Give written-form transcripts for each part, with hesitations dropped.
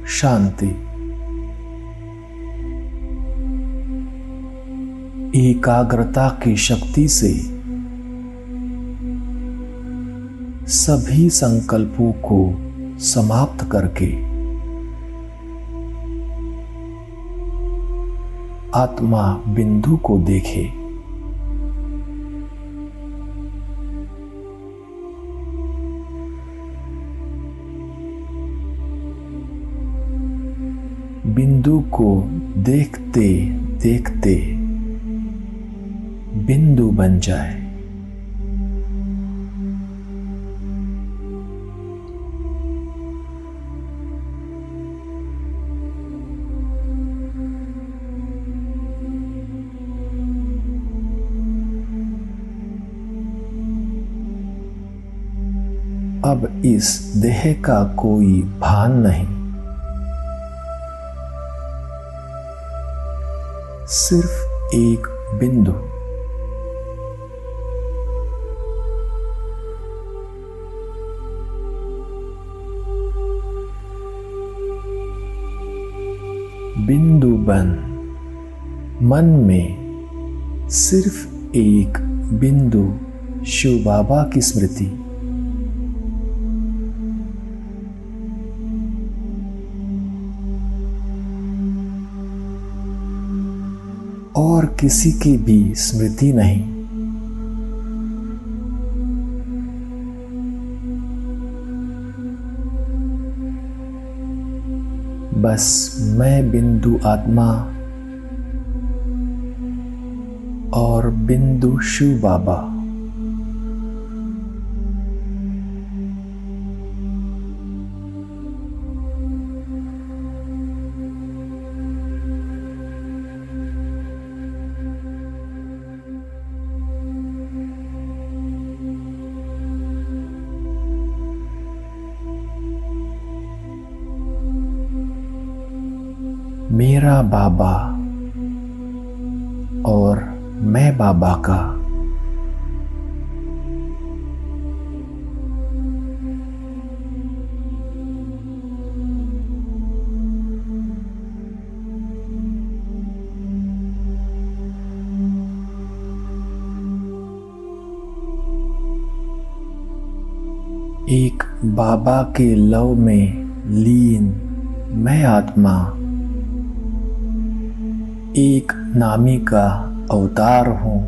शांति। एकाग्रता की शक्ति से सभी संकल्पों को समाप्त करके आत्मा बिंदु को देखे। बिंदु को देखते देखते बिंदु बन जाए। अब इस देह का कोई भान नहीं, सिर्फ एक बिंदु। बिंदु बन मन में सिर्फ एक बिंदु शिव बाबा की स्मृति। और किसी की भी स्मृति नहीं। बस मैं बिंदु आत्मा और बिंदु शिव बाबा। मेरा बाबा और मैं बाबा का। एक बाबा के लव में लीन मैं आत्मा एक नामी का अवतार हूं।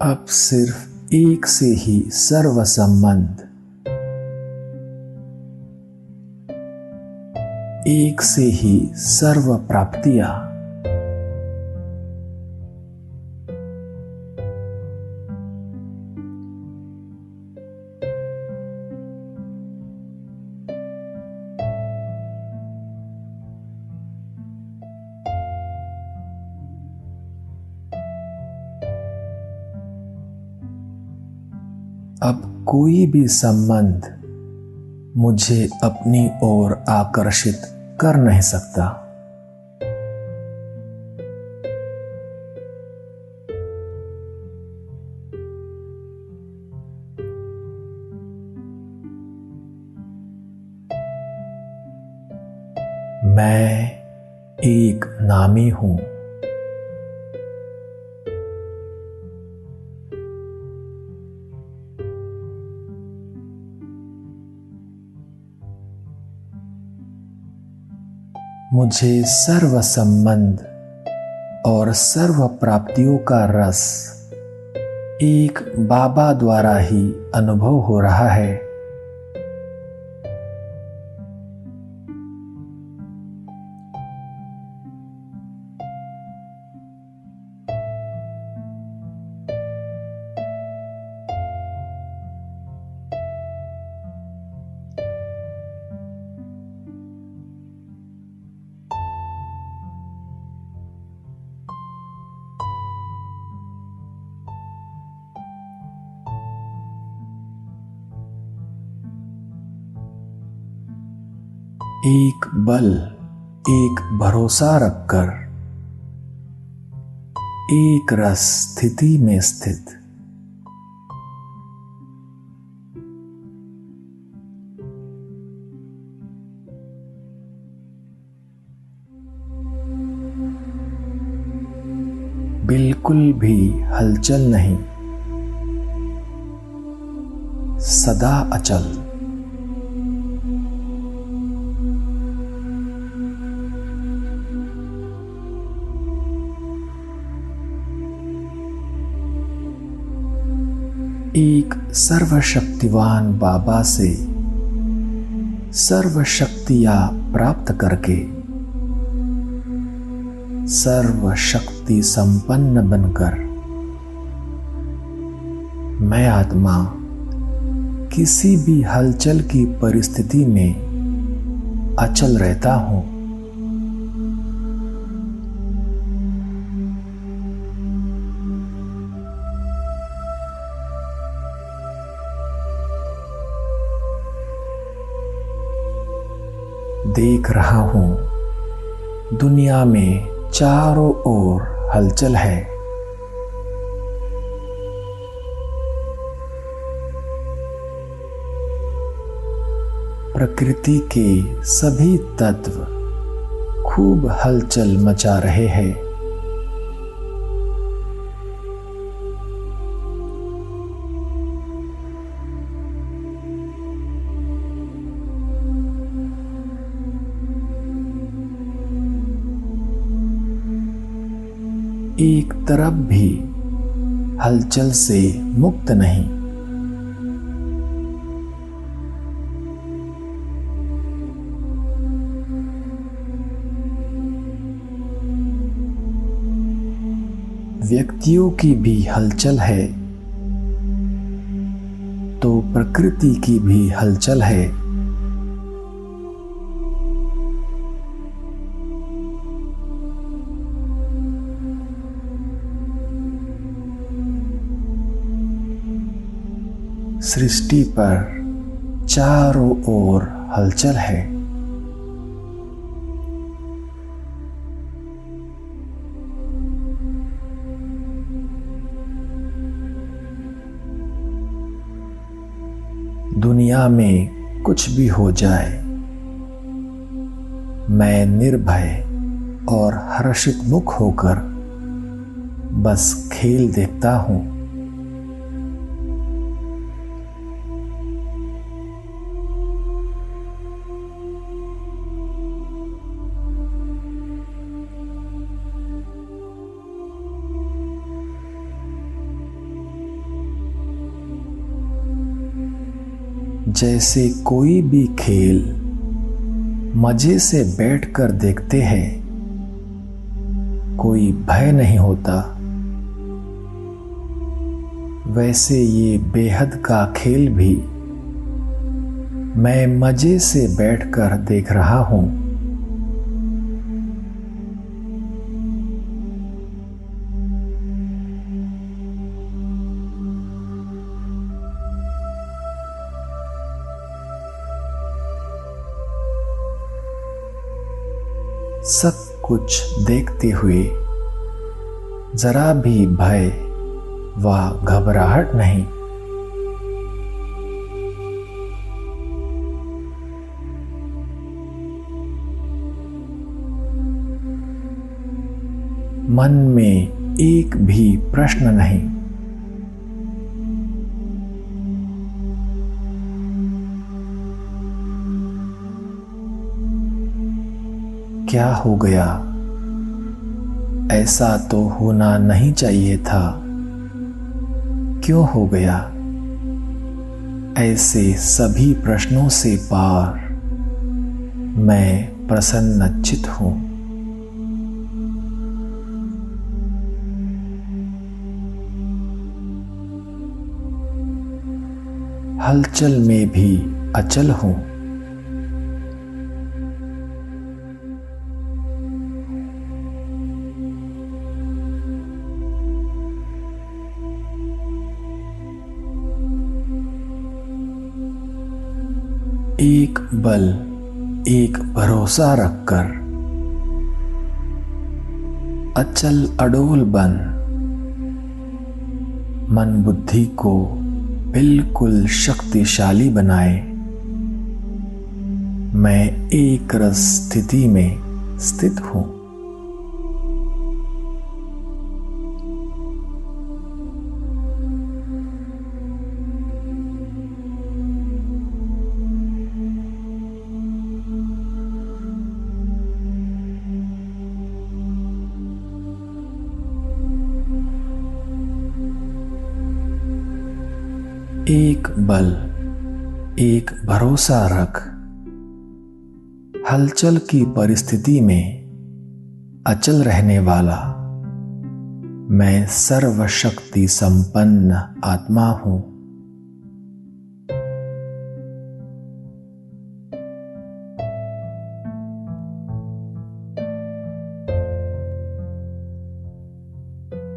अब सिर्फ एक से ही सर्व संबंध, एक से ही सर्व प्राप्तियां। अब कोई भी संबंध मुझे अपनी ओर आकर्षित कर नहीं सकता। मैं एक नामी हूं। मुझे सर्व संबंध और सर्व प्राप्तियों का रस एक बाबा द्वारा ही अनुभव हो रहा है। एक बल, एक भरोसा रखकर एक रस स्थिति में स्थित बिल्कुल भी हलचल नहीं, सदा अचल। एक सर्वशक्तिवान बाबा से सर्वशक्तियां प्राप्त करके सर्वशक्ति संपन्न बनकर मैं आत्मा किसी भी हलचल की परिस्थिति में अचल रहता हूं। देख रहा हूं दुनिया में चारों ओर हलचल है। प्रकृति के सभी तत्व खूब हलचल मचा रहे हैं। एक तरफ भी हलचल से मुक्त नहीं। व्यक्तियों की भी हलचल है तो प्रकृति की भी हलचल है। सृष्टि पर चारों ओर हलचल है। दुनिया में कुछ भी हो जाए, मैं निर्भय और हर्षित मुख होकर बस खेल देखता हूं। जैसे कोई भी खेल मजे से बैठकर देखते हैं, कोई भय नहीं होता, वैसे ये बेहद का खेल भी मैं मजे से बैठकर देख रहा हूं। सब कुछ देखते हुए जरा भी भय व घबराहट नहीं। मन में एक भी प्रश्न नहीं। क्या हो गया? ऐसा तो होना नहीं चाहिए था। क्यों हो गया? ऐसे सभी प्रश्नों से पार मैं प्रसन्नचित्त हूं। हलचल में भी अचल हूं। एक बल, एक भरोसा रखकर अचल अडोल बन मन बुद्धि को बिल्कुल शक्तिशाली बनाए, मैं एक रस स्थिति में स्थित हूं। एक बल, एक भरोसा रख, हलचल की परिस्थिति में अचल रहने वाला मैं सर्वशक्ति संपन्न आत्मा हूं।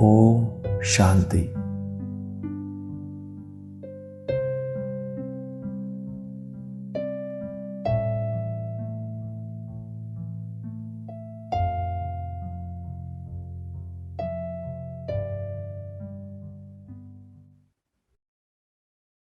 ओम शांति।